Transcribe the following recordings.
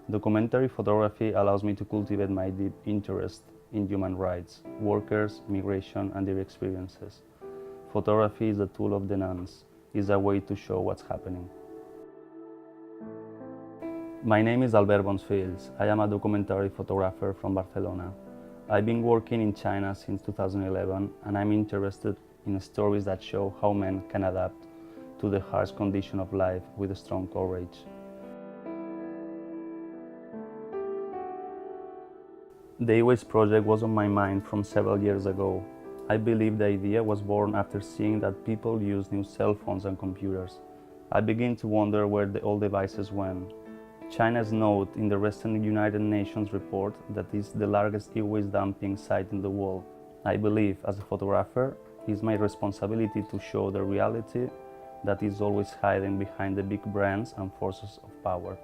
Documentary photography allows me to cultivate my deep interest in human rights, workers, migration, and their experiences. Photography is a tool of denouncement, is a way to show what's happening. My name is Albert Bonsfills. I am a documentary photographer from Barcelona. I've been working in China since 2011, and I'm interested in stories that show how men can adapt to the harsh condition of life with strong courage. The e-waste project was on my mind from several years ago. I believe the idea was born after seeing that people use new cell phones and computers. I began to wonder where the old devices went. China's note in the recent United Nations report that is the largest e-waste dumping site in the world. I believe, as a photographer, it's my responsibility to show the reality that is always hiding behind the big brands and forces of power.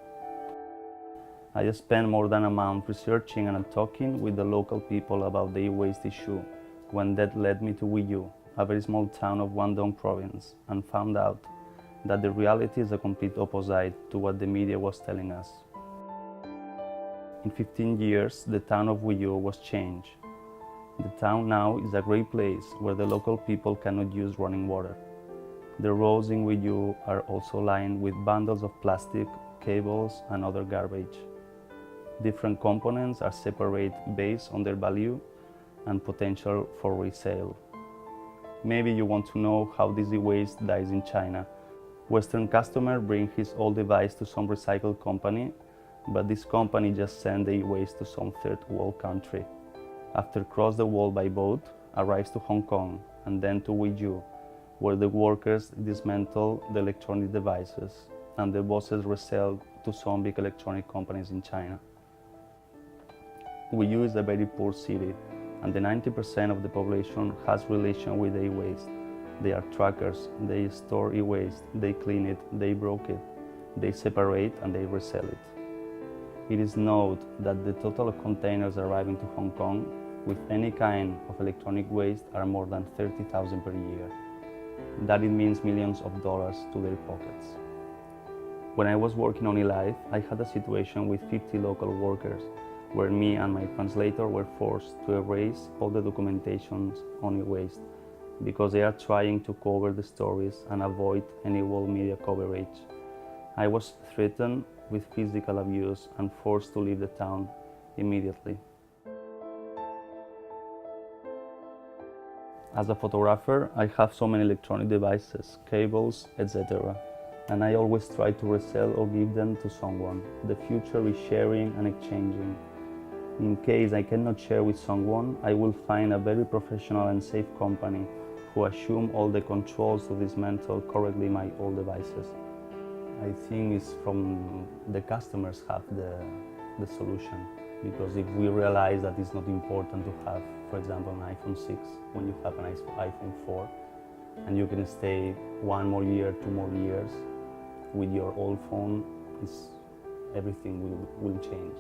I spent more than a month researching and talking with the local people about the e-waste issue, when that led me to WYNG, a very small town of Guangdong province, and found out that the reality is a complete opposite to what the media was telling us. In 15 years, the town of WYNG was changed. The town now is a great place where the local people cannot use running water. The roads in WYNG are also lined with bundles of plastic, cables, and other garbage. Different components are separated based on their value and potential for resale. Maybe you want to know how this e-waste dies in China. Western customer bring his old device to some recycle company, but this company just send the e-waste to some third world country. After cross the wall by boat, arrives to Hong Kong and then to WYNG, where the workers dismantle the electronic devices and the bosses resell to some big electronic companies in China. WYNG is a very poor city, and the 90% of the population has relation with the e-waste. They are truckers, they store e-waste, they clean it, they broke it, they separate and they resell it. It is noted that the total of containers arriving to Hong Kong with any kind of electronic waste are more than 30,000 per year. That it means millions of dollars to their pockets. When I was working on eLife, I had a situation with 50 local workers where me and my translator were forced to erase all the documentations on e-waste because they are trying to cover the stories and avoid any world media coverage. I was threatened with physical abuse and forced to leave the town immediately. As a photographer, I have so many electronic devices, cables, etc. And I always try to resell or give them to someone. The future is sharing and exchanging. In case I cannot share with someone, I will find a very professional and safe company who assume all the controls to dismantle correctly my old devices. I think it's from the customers have the solution, because if we realize that it's not important to have, for example, an iPhone 6 when you have an iPhone 4, and you can stay 1 more year, 2 more years with your old phone, everything will change.